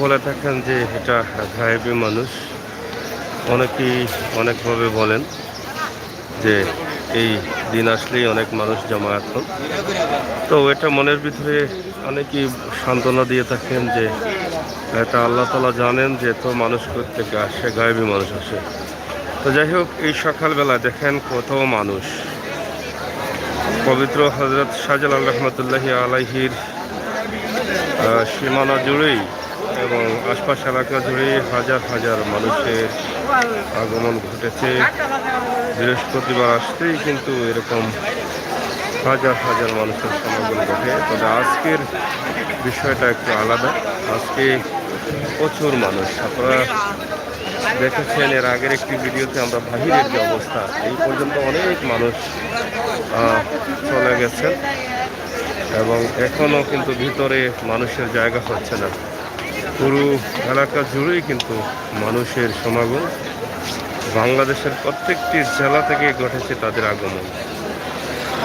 বলে থাকেন যে এটা গায়েবী মানুষ। অনেকেই অনেকভাবে বলেন যে এই দিন আসলেই অনেক মানুষ জমায়েত হন। তো এটা মনের ভিতরে অনেকেই সান্ত্বনা দিয়ে থাকেন যে এটা আল্লাহ তাআলা জানেন যে এত মানুষ প্রত্যেকে আসে, গায়েবী মানুষ আসে। তো যাই হোক, এই সকালবেলা দেখেন কত মানুষ পবিত্র হযরত শাহজালাল রহমতুল্লাহি আলাইহির সীমানা জুড়েই এবং আশপাশ এলাকা জুড়ে হাজার হাজার মানুষের আগমন ঘটেছে। বৃহস্পতিবার আসতেই কিন্তু এরকম হাজার হাজার মানুষের সমাগম ঘটে। তবে আজকের বিষয়টা একটু আলাদা। আজকে প্রচুর মানুষ, আপনারা দেখেছেন এর আগের একটি ভিডিওতে আমরা বাহিরের যে অবস্থা, এই পর্যন্ত অনেক মানুষ চলে গেছেন এবং এখনও কিন্তু ভিতরে মানুষের জায়গা হচ্ছে না। পুরো এলাকা জুড়েই কিন্তু মানুষের সমাগম। বাংলাদেশের প্রত্যেকটি জেলা থেকে ঘটেছে তাদের আগমন।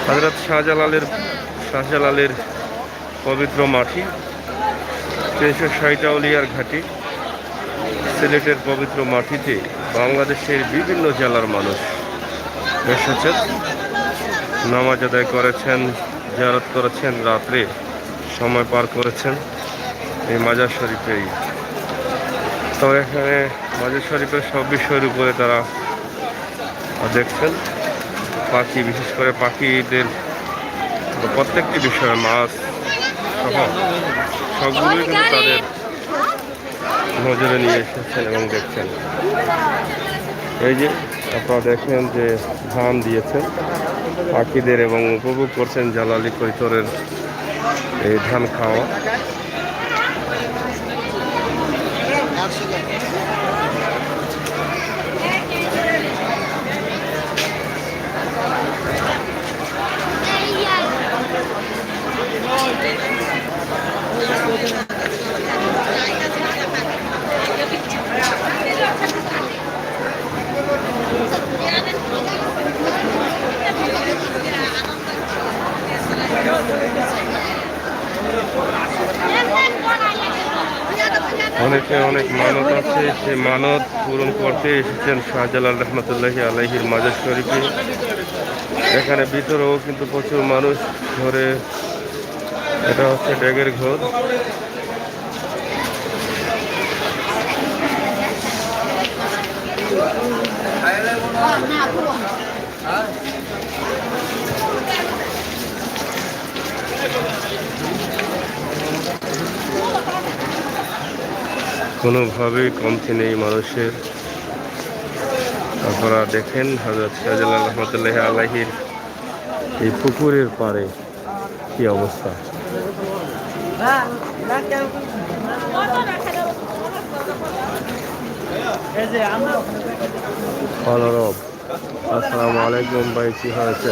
হযরত শাহজালালের পবিত্র মাটি, 360 আউলিয়ার ঘাঁটি, সিলেটের পবিত্র মাটিতে বাংলাদেশের বিভিন্ন জেলার মানুষ এসেছেন, নামাজ আদায় করেছেন, জিয়ারত করেছেন, রাত্রে সময় পার করেছেন এই মাজার শরীফেই। তো এখানে মাজার শরীফের সব বিষয়ের উপরে তারা দেখছেন। পাখি, বিশেষ করে পাখিদের প্রত্যেকটি বিষয়ে, মাছ সহ সবগুলোই কিন্তু তাদের নজরে নিয়ে এসেছেন এবং দেখছেন। এই যে আপনারা দেখেন যে ধান দিয়েছেন পাখিদের এবং উপভোগ করছেন জালালি কৈতরের এই ধান খাওয়া। অনেকে অনেক মানত আছে, সেই মানত পূরণ করতে এসেছেন শাহজালাল রহমতুল্লাহি আলাইহির মাজার শরীফে। এখানে ভিতরেও কিন্তু প্রচুর মানুষ ধরে, এটা হচ্ছে ড্যাগের ঘর। কোনোভাবেই কমতি নেই মানুষের। আপনারা দেখেন হযরত শাহজালাল রহমতুল্লাহি আলাইহির এই পুকুরের পাড়ে কি অবস্থা। অনুরব, আসসালামু আলাইকুম ভাই, কি হয়েছে?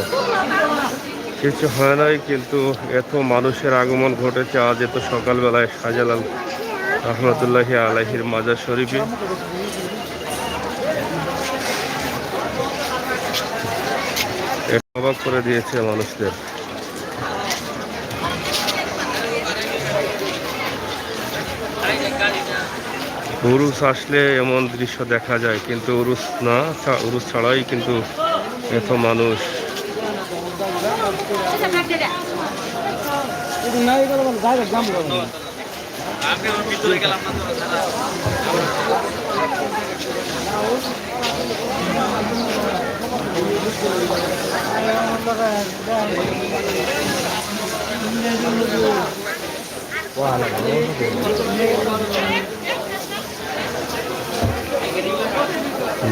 কিছু হয় নাই, কিন্তু এত মানুষের আগমন ঘটেছে আজ এত সকালবেলায় শাহজালাল রহমতুল্লাহি আলাইহির মাজার শরীফে। অবাক করে দিয়েছে মানুষদের। উরুস আসলে এমন দৃশ্য দেখা যায়, কিন্তু উরুস ছাড়াই কিন্তু এত মানুষ।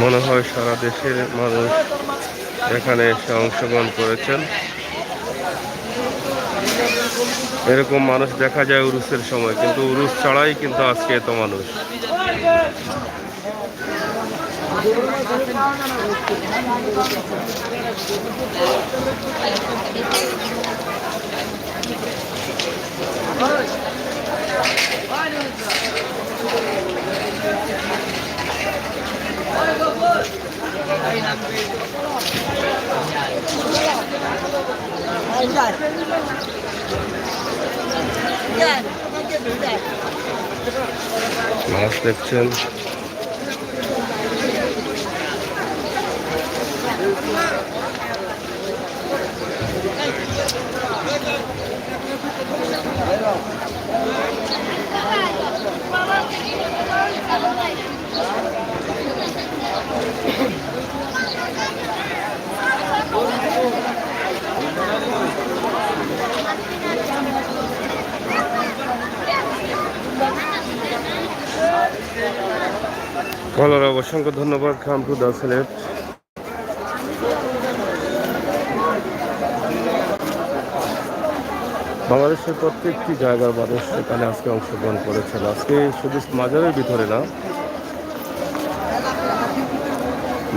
মনে হয় সারা দেশের মানুষ এখানে এসে অংশগ্রহণ করেছেন। এরকম মানুষ দেখা যায় উরুসের সময়, কিন্তু উরুস ছাড়াই কিন্তু আজকে এত মানুষ। মাছ দেখছেন। কলার অসংখ্য ধন্যবাদ। Come to the Sylhet. বাংলাদেশের প্রত্যেকটি জায়গার মানুষ এখানে আজকে অংশগ্রহণ করেছিল। আজকে শুধু মাজারের ভিতরে না,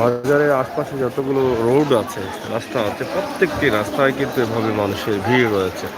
মাজারের আশপাশে যতগুলো রোড আছে, রাস্তা আছে, প্রত্যেকটি রাস্তায় কিন্তু এভাবে মানুষের ভিড় রয়েছে।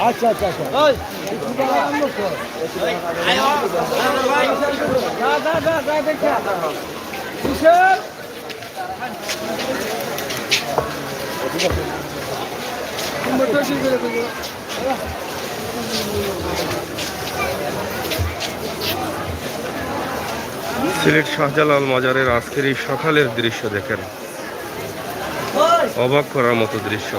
আচ্ছা আচ্ছা আচ্ছা সিলেট শাহজালাল মাজারের আজকের এই সকালের দৃশ্য দেখেন, অবাক করার মতো দৃশ্য।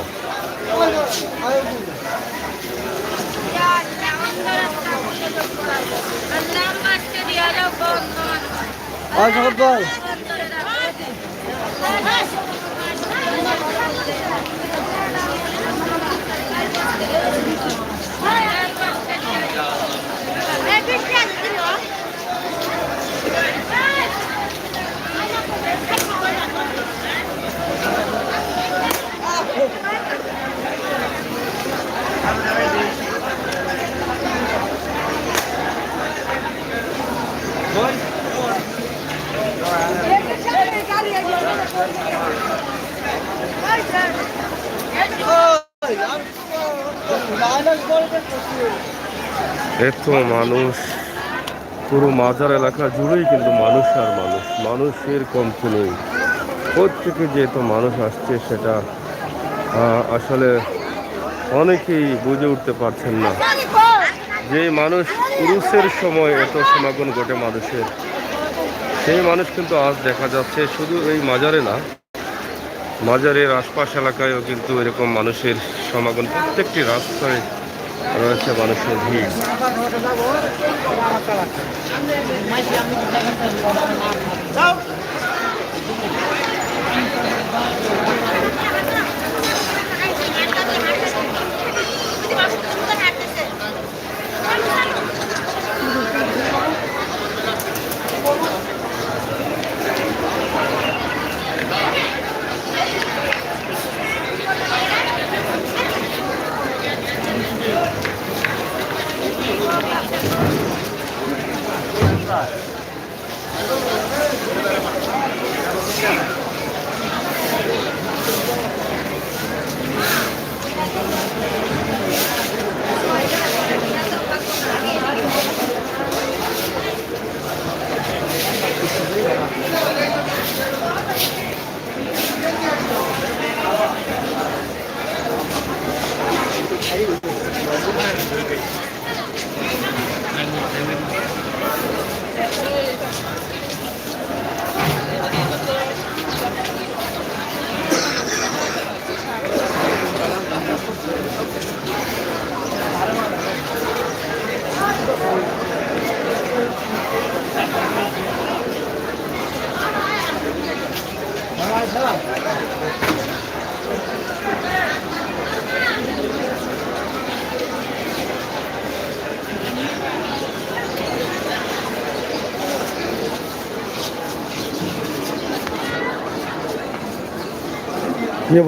এত মানুষ, পুরো মাজার এলাকা জুড়েই কিন্তু মানুষ আর মানুষ, মানুষের কমতি নেই। প্রত্যেকে যে এত মানুষ আসছে সেটা আসলে অনেকেই বুঝে উঠতে পারছেন না। যে মানুষ পুরুষের সময় এত সমাগম ঘটে মানুষের, সেই মানুষ কিন্তু আজ দেখা যাচ্ছে শুধু এই মাজারে না, মাজারের আশপাশ এলাকায়ও কিন্তু এরকম মানুষের সমাগম। প্রত্যেকটি রাস্তায় রয়েছে মানুষের ভিড়।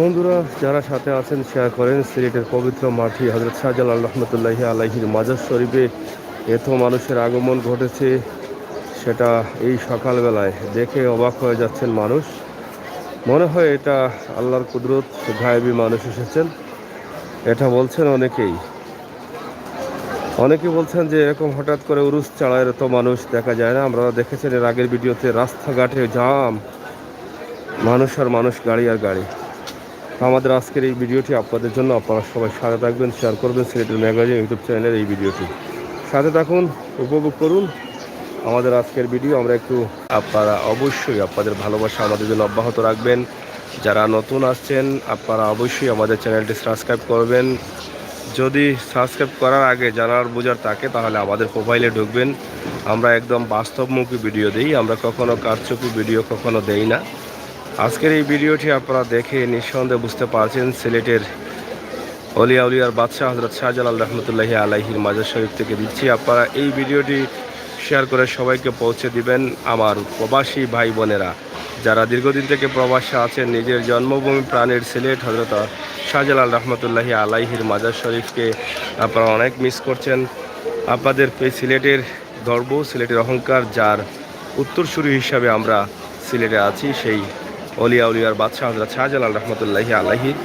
বন্ধুরা, যারা সাথে আছেন শেয়ার করেন। সিলেটের পবিত্র মাটি হযরত শাহজালাল রহমতুল্লাহি আলাইহির মাজার শরীফে এত মানুষের আগমন ঘটেছে, সেটা এই সকালবেলায় দেখে অবাক হয়ে যাচ্ছেন মানুষ। মনে হয় এটা আল্লাহর কুদরত, গায়েবী মানুষ এসেছেন, এটা বলছেন অনেকেই। অনেকে বলছেন যে এরকম হঠাৎ করে উরুস চালায় এত মানুষ দেখা যায় না। আমরা দেখেছেন এর আগের ভিডিওতে রাস্তাঘাটে জাম, মানুষ আর মানুষ, গাড়ি আর গাড়ি। আমাদের আজকের এই ভিডিওটি আপনাদের জন্য, আপনারা সবাই সাথে থাকবেন, শেয়ার করবেন। সিলেটের ম্যাগাজিন ইউটিউব চ্যানেলের এই ভিডিওটি সাথে থাকুন, উপভোগ করুন আমাদের আজকের ভিডিও। আমরা একটু, আপনারা অবশ্যই আপনাদের ভালোবাসা আমাদের জন্য অব্যাহত রাখবেন। যারা নতুন আসছেন আপনারা অবশ্যই আমাদের চ্যানেলটি সাবস্ক্রাইব করবেন। যদি সাবস্ক্রাইব করার আগে জানার বোঝার থাকে তাহলে আমাদের প্রোফাইলে ঢুকবেন। আমরা একদম বাস্তবমুখী ভিডিও দিই, আমরা কখনো কারচুপি ভিডিও কখনো দেই না। আজকের এই ভিডিওটি আপনারা দেখে নিঃসন্দেহে বুঝতে পারছেন সিলেটের অলিয়া উলিয়ার বাদশাহ হযরত শাহজালাল রহমতুল্লাহি আলাইহির মাজার শরীফ থেকে দিচ্ছি। আপনারা এই ভিডিওটি শেয়ার করে সবাইকে পৌঁছে দিবেন। আমার প্রবাসী ভাই বোনেরা যারা দীর্ঘদিন থেকে প্রবাসে আছেন, নিজের জন্মভূমি প্রাণের সিলেট হযরত শাহজালাল রহমতুল্লাহি আলাইহির মাজার শরীফকে আপনারা অনেক মিস করছেন। আপনাদের এই সিলেটের গর্ব, সিলেটের অহংকার, যার উত্তরসূরি হিসাবে আমরা সিলেটে আছি, সেই অলিয়া উলিয়ার বাদশাহ হযরত শাহজালাল রহমতুল্লাহি আলাইহির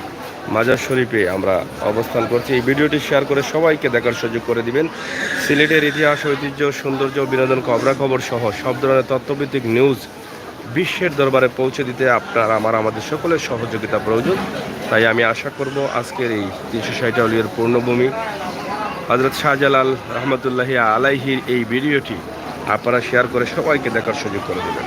মাজার শরীফে আমরা অবস্থান করছি। এই ভিডিওটি শেয়ার করে সবাইকে দেখার সুযোগ করে দিবেন। সিলেটের ইতিহাস, ঐতিহ্য, সৌন্দর্য, বিনোদন, খবরাখবর সহ সব ধরনের তথ্যভিত্তিক নিউজ বিশ্বের দরবারে পৌঁছে দিতে আপনার আমাদের সকলের সহযোগিতা প্রয়োজন। তাই আমি আশা করব আজকের এই 360 অলিয়ার পূর্ণভূমি হযরত শাহজালাল রহমতুল্লাহি আলাইহির এই ভিডিওটি আপনারা শেয়ার করে সবাইকে দেখার সুযোগ করে দেবেন।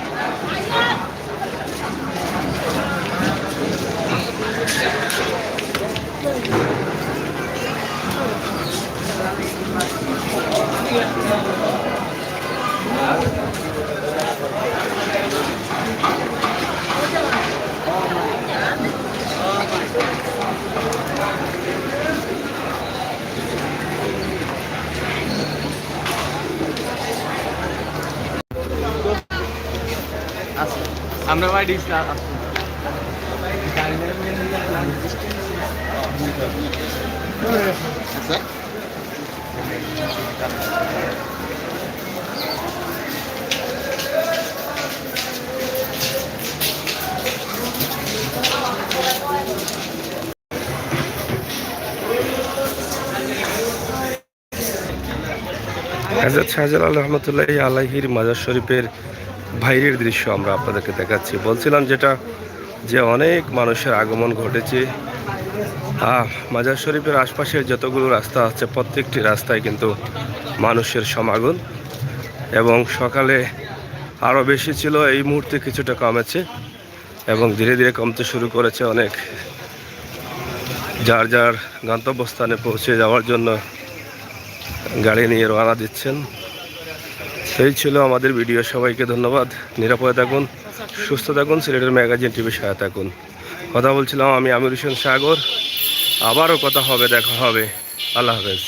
আমরা ভাই ডিসপ্লে আচ্ছা হযরত শাহজালাল রহমতুল্লাহি আলাইহির মাজার শরীফের বাইরের দৃশ্য আমরা আপনাদেরকে দেখাচ্ছি। বলছিলাম যেটা, যে অনেক মানুষের আগমন ঘটেছে। মাজার শরীফের আশপাশের যতগুলো রাস্তা আছে প্রত্যেকটি রাস্তায় কিন্তু মানুষের সমাগম, এবং সকালে আরও বেশি ছিল, এই মুহূর্তে কিছুটা কমেছে এবং ধীরে ধীরে কমতে শুরু করেছে। অনেক যার যার গন্তব্যস্থানে পৌঁছে যাওয়ার জন্য গাড়ি নিয়ে রওনা দিচ্ছেন। সেই ছিল আমাদের ভিডিও। সবাইকে ধন্যবাদ। নিরাপদে থাকুন, সুস্থ থাকুন, সিলেটের ম্যাগাজিন টিভির সাথে থাকুন। কথা বলছিলাম আমি আমির হোসেন সাগর। আবারও কথা হবে, দেখা হবে। আল্লাহ হাফেজ।